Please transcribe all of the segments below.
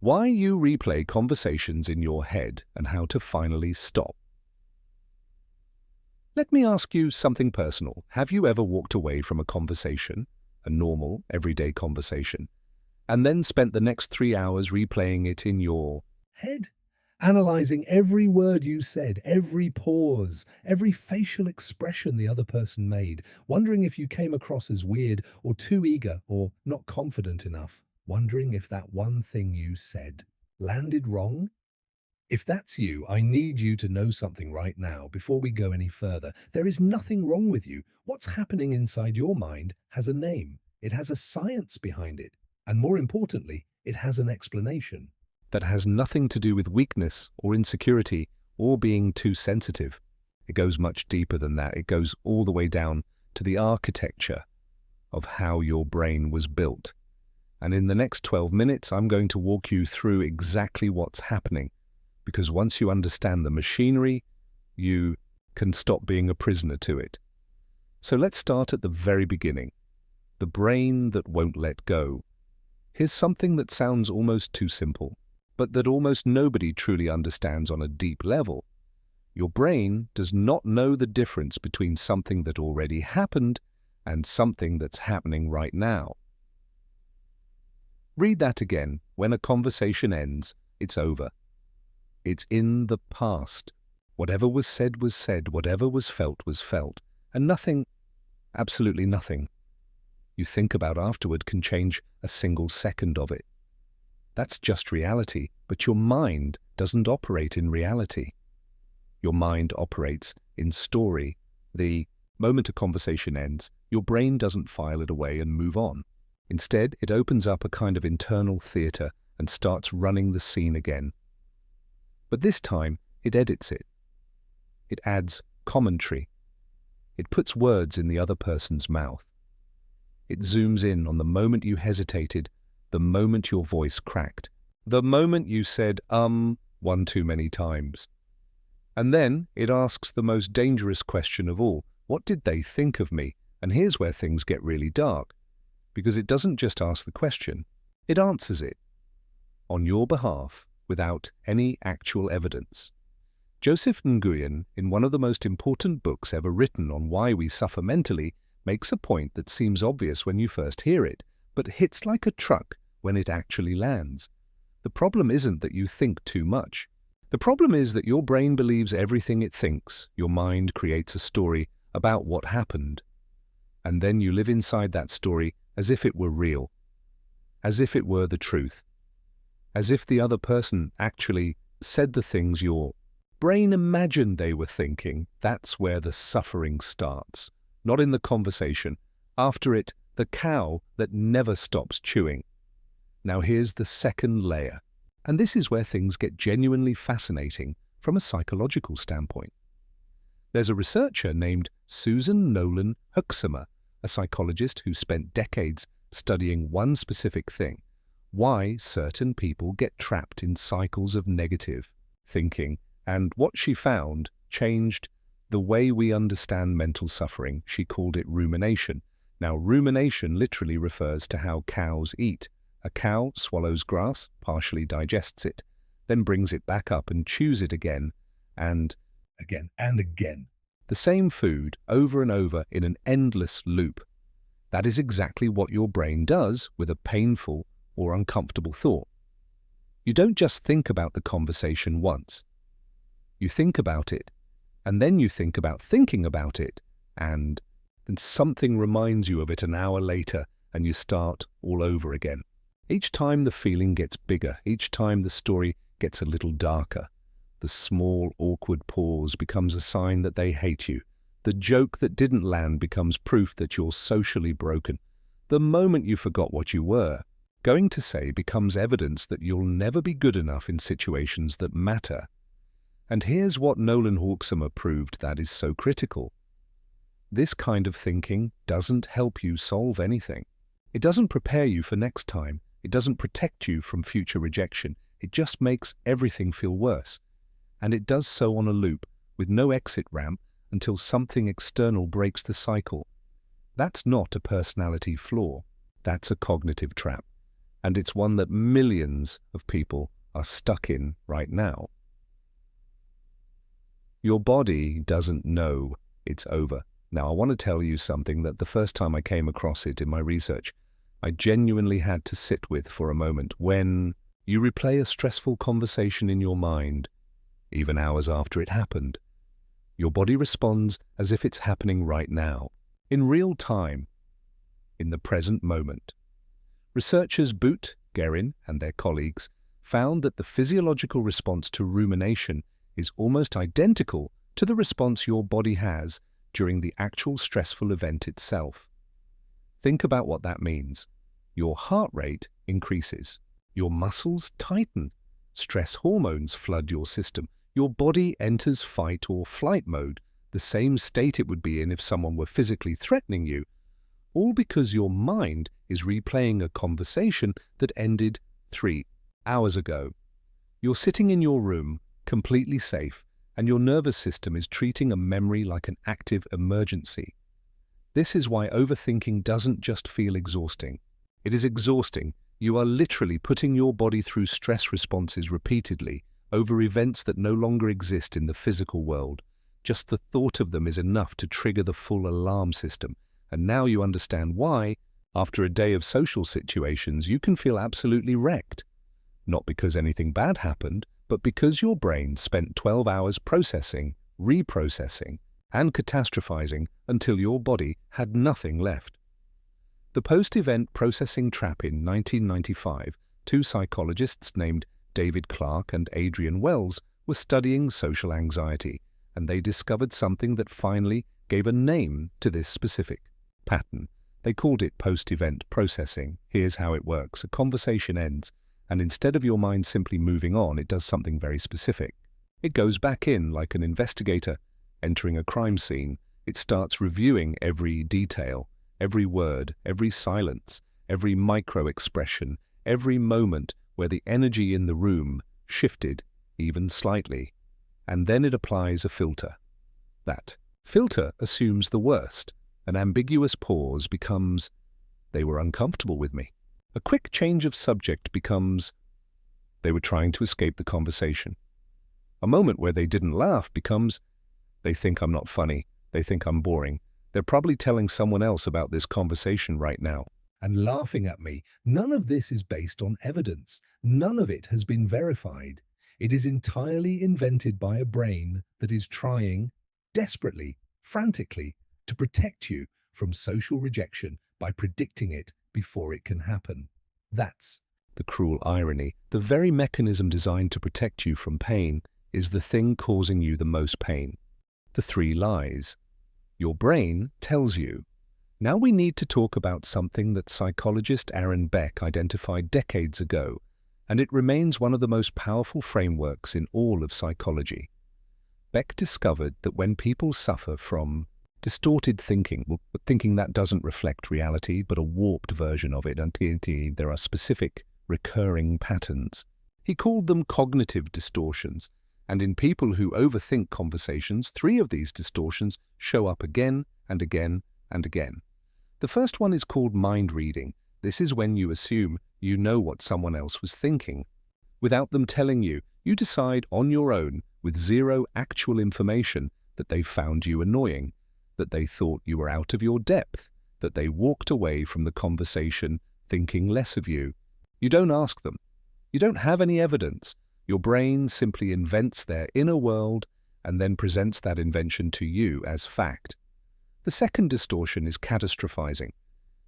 Why you replay conversations in your head and how to finally stop. Let me ask you something personal. Have you ever walked away from a conversation, a normal, everyday conversation, and then spent the next 3 hours replaying it in your head? Analyzing every word you said, every pause, every facial expression the other person made, wondering if you came across as weird or too eager or not confident enough, wondering if that one thing you said landed wrong? If that's you, I need you to know something right now before we go any further. There is nothing wrong with you. What's happening inside your mind has a name. It has a science behind it. And more importantly, it has an explanation. That has nothing to do with weakness or insecurity or being too sensitive. It goes much deeper than that. It goes all the way down to the architecture of how your brain was built. And in the next 12 minutes, I'm going to walk you through exactly what's happening. Because once you understand the machinery, you can stop being a prisoner to it. So let's start at the very beginning. The brain that won't let go. Here's something that sounds almost too simple, but that almost nobody truly understands on a deep level. Your brain does not know the difference between something that already happened and something that's happening right now. Read that again. When a conversation ends, it's over. It's in the past. Whatever was said, whatever was felt, and nothing, absolutely nothing, you think about afterward can change a single second of it. That's just reality, but your mind doesn't operate in reality. Your mind operates in story. The moment a conversation ends, your brain doesn't file it away and move on. Instead, it opens up a kind of internal theater and starts running the scene again. But this time, it edits it. It adds commentary. It puts words in the other person's mouth. It zooms in on the moment you hesitated, the moment your voice cracked, the moment you said, one too many times. And then it asks the most dangerous question of all, what did they think of me? And here's where things get really dark, because it doesn't just ask the question, it answers it on your behalf without any actual evidence. Joseph Nguyen, in one of the most important books ever written on why we suffer mentally, makes a point that seems obvious when you first hear it, but hits like a truck when it actually lands. The problem isn't that you think too much. The problem is that your brain believes everything it thinks. Your mind creates a story about what happened. And then you live inside that story as if it were real, as if it were the truth, as if the other person actually said the things your brain imagined they were thinking. That's where the suffering starts. Not in the conversation. After it, the cow that never stops chewing. Now here's the second layer. And this is where things get genuinely fascinating from a psychological standpoint. There's a researcher named Susan Nolan Huxamer, a psychologist who spent decades studying one specific thing, why certain people get trapped in cycles of negative thinking, and what she found changed the way we understand mental suffering. She called it rumination. Now, rumination literally refers to how cows eat. A cow swallows grass, partially digests it, then brings it back up and chews it again and again and again. The same food over and over in an endless loop. That is exactly what your brain does with a painful or uncomfortable thought. You don't just think about the conversation once. You think about it, and then you think about thinking about it, and then something reminds you of it an hour later, and you start all over again. Each time the feeling gets bigger, each time the story gets a little darker. The small, awkward pause becomes a sign that they hate you. The joke that didn't land becomes proof that you're socially broken. The moment you forgot what you were going to say becomes evidence that you'll never be good enough in situations that matter. And here's what Nolan Huxamer proved that is so critical. This kind of thinking doesn't help you solve anything. It doesn't prepare you for next time. It doesn't protect you from future rejection. It just makes everything feel worse. And it does so on a loop, with no exit ramp, until something external breaks the cycle. That's not a personality flaw. That's a cognitive trap. and it's one that millions of people are stuck in right now. Your body doesn't know it's over. Now, I want to tell you something that the first time I came across it in my research, I genuinely had to sit with for a moment. When you replay a stressful conversation in your mind, even hours after it happened, your body responds as if it's happening right now, in real time, in the present moment. Researchers Boot, Guerin, and their colleagues found that the physiological response to rumination is almost identical to the response your body has during the actual stressful event itself. Think about what that means. Your heart rate increases. Your muscles tighten. Stress hormones flood your system. Your body enters fight or flight mode, the same state it would be in if someone were physically threatening you, all because your mind is replaying a conversation that ended 3 hours ago. You're sitting in your room, completely safe, and your nervous system is treating a memory like an active emergency. This is why overthinking doesn't just feel exhausting. It is exhausting. You are literally putting your body through stress responses repeatedly over events that no longer exist in the physical world. Just the thought of them is enough to trigger the full alarm system. And now you understand why, after a day of social situations, you can feel absolutely wrecked. Not because anything bad happened, but because your brain spent 12 hours processing, reprocessing, and catastrophizing until your body had nothing left. The post-event processing trap. In 1995, 2 psychologists named David Clark and Adrian Wells were studying social anxiety, and they discovered something that finally gave a name to this specific pattern. They called it post-event processing. Here's how it works. A conversation ends, and instead of your mind simply moving on, it does something very specific. It goes back in like an investigator entering a crime scene. It starts reviewing every detail, every word, every silence, every micro-expression, every moment where the energy in the room shifted even slightly. And then it applies a filter. That filter assumes the worst. An ambiguous pause becomes, "They were uncomfortable with me." A quick change of subject becomes, "They were trying to escape the conversation." A moment where they didn't laugh becomes, "They think I'm not funny. They think I'm boring. They're probably telling someone else about this conversation right now and laughing at me." None of this is based on evidence. None of it has been verified. It is entirely invented by a brain that is trying, desperately, frantically, to protect you from social rejection by predicting it before it can happen. That's the cruel irony. The very mechanism designed to protect you from pain is the thing causing you the most pain. The 3 lies. Your brain tells you. Now we need to talk about something that psychologist Aaron Beck identified decades ago, and it remains one of the most powerful frameworks in all of psychology. Beck discovered that when people suffer from distorted thinking, thinking that doesn't reflect reality but a warped version of it, and there are specific recurring patterns. He called them cognitive distortions, and in people who overthink conversations, 3 of these distortions show up again and again and again. The first one is called mind reading. This is when you assume you know what someone else was thinking. Without them telling you, you decide on your own, with 0 actual information, that they found you annoying, that they thought you were out of your depth, that they walked away from the conversation thinking less of you. You don't ask them. You don't have any evidence. Your brain simply invents their inner world and then presents that invention to you as fact. The second distortion is catastrophizing.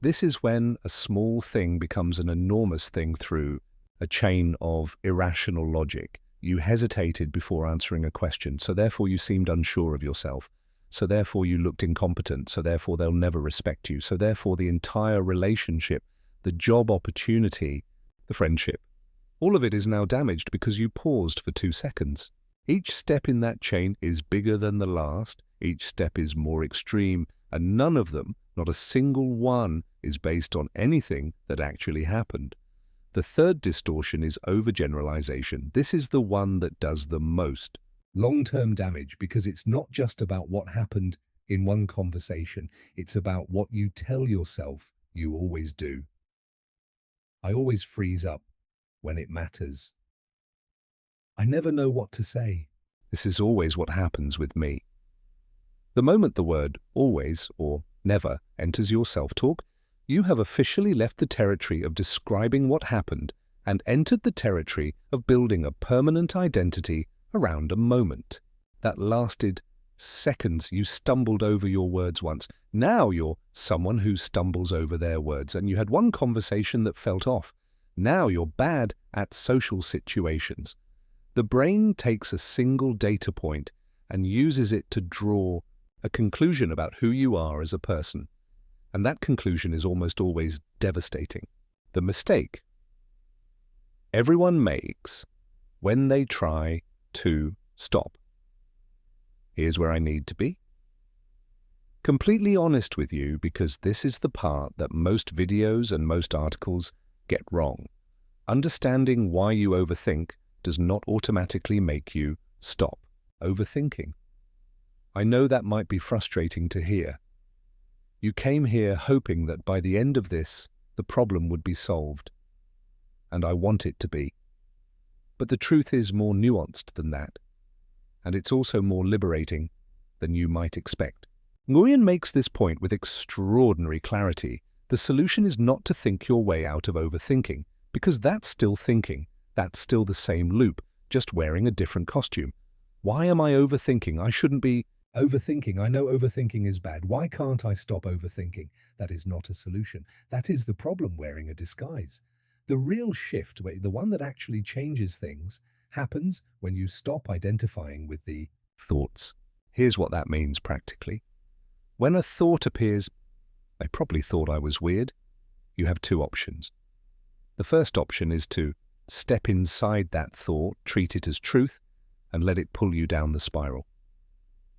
This is when a small thing becomes an enormous thing through a chain of irrational logic. You hesitated before answering a question, so therefore you seemed unsure of yourself. So therefore you looked incompetent, so therefore they'll never respect you. So therefore the entire relationship, the job opportunity, the friendship, all of it is now damaged because you paused for 2 seconds. Each step in that chain is bigger than the last. Each step is more extreme, and none of them, not a single one, is based on anything that actually happened. The third distortion is overgeneralization. This is the one that does the most long-term damage because it's not just about what happened in one conversation. It's about what you tell yourself you always do. I always freeze up when it matters. I never know what to say. This is always what happens with me. The moment the word always or never enters your self-talk, you have officially left the territory of describing what happened and entered the territory of building a permanent identity around a moment. That lasted seconds. You stumbled over your words once. Now you're someone who stumbles over their words, and you had one conversation that felt off. Now you're bad at social situations. The brain takes a single data point and uses it to draw a conclusion about who you are as a person. And that conclusion is almost always devastating. The mistake everyone makes when they try to stop. Here's where I need to be completely honest with you, because this is the part that most videos and most articles get wrong. Understanding why you overthink does not automatically make you stop overthinking. I know that might be frustrating to hear. You came here hoping that by the end of this, the problem would be solved. And I want it to be. But the truth is more nuanced than that. And it's also more liberating than you might expect. Nguyen makes this point with extraordinary clarity. The solution is not to think your way out of overthinking, because that's still thinking. That's still the same loop, just wearing a different costume. Why am I overthinking? I shouldn't be overthinking. I know overthinking is bad. Why can't I stop overthinking? That is not a solution. That is the problem wearing a disguise. The real shift, the one that actually changes things, happens when you stop identifying with the thoughts. Here's what that means practically. When a thought appears, "I probably thought I was weird," you have two options. The first option is to step inside that thought, treat it as truth, and let it pull you down the spiral.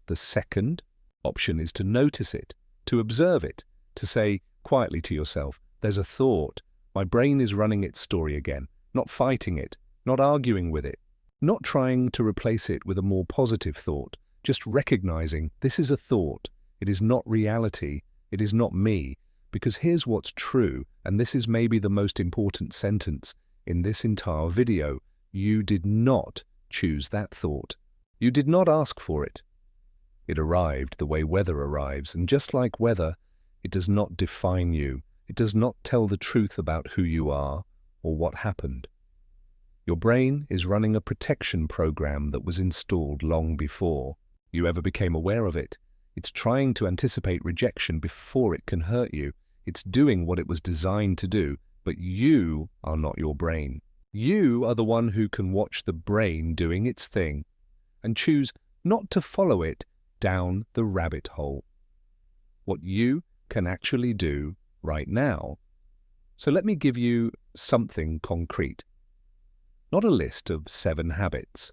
The second option is to notice it, to observe it, to say quietly to yourself, "There's a thought. My brain is running its story again," not fighting it, not arguing with it, not trying to replace it with a more positive thought, just recognizing this is a thought. It is not reality. It is not me. Because here's what's true, and this is maybe the most important sentence in this entire video. You did not choose that thought. You did not ask for it. It arrived the way weather arrives, and just like weather, it does not define you. It does not tell the truth about who you are or what happened. Your brain is running a protection program that was installed long before you ever became aware of it. It's trying to anticipate rejection before it can hurt you. It's doing what it was designed to do, but you are not your brain. You are the one who can watch the brain doing its thing and choose not to follow it down the rabbit hole. What you can actually do right now. So let me give you something concrete. Not a list of 7 habits.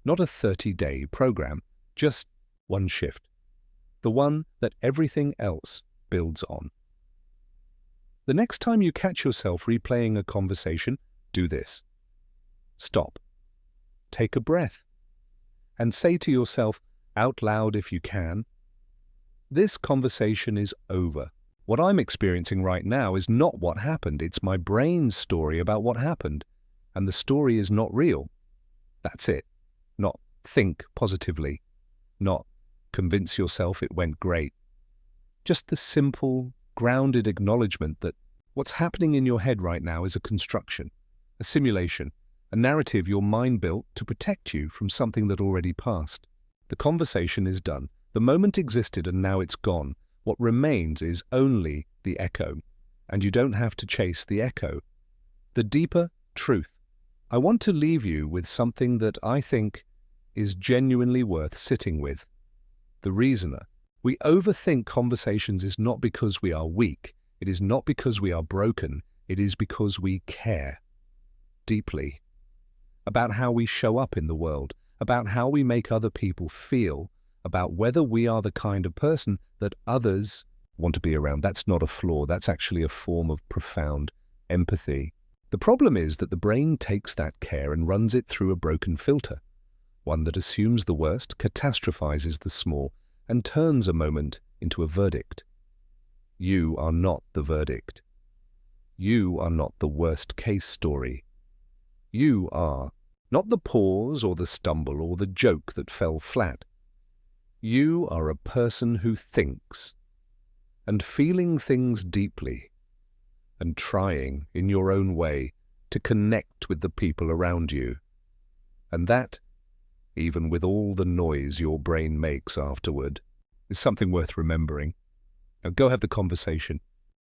Not a 30-day program, just one shift. The one that everything else builds on. The next time you catch yourself replaying a conversation, do this. Stop. Take a breath. And say to yourself, out loud if you can, "This conversation is over. What I'm experiencing right now is not what happened. It's my brain's story about what happened. And the story is not real." That's it. Not think positively. Not convince yourself it went great. Just the simple, grounded acknowledgement that what's happening in your head right now is a construction, a simulation, a narrative your mind built to protect you from something that already passed. The conversation is done. The moment existed and now it's gone. What remains is only the echo, and you don't have to chase the echo. The deeper truth. I want to leave you with something that I think is genuinely worth sitting with. The reasoner. We overthink conversations is not because we are weak. It is not because we are broken. It is because we care deeply about how we show up in the world, about how we make other people feel, about whether we are the kind of person that others want to be around. That's not a flaw. That's actually a form of profound empathy. The problem is that the brain takes that care and runs it through a broken filter, one that assumes the worst, catastrophizes the small, and turns a moment into a verdict. You are not the verdict. You are not the worst case story. You are not the pause or the stumble or the joke that fell flat. You are a person who thinks and feeling things deeply and trying in your own way to connect with the people around you. And that, even with all the noise your brain makes afterward, is something worth remembering. Now go have the conversation.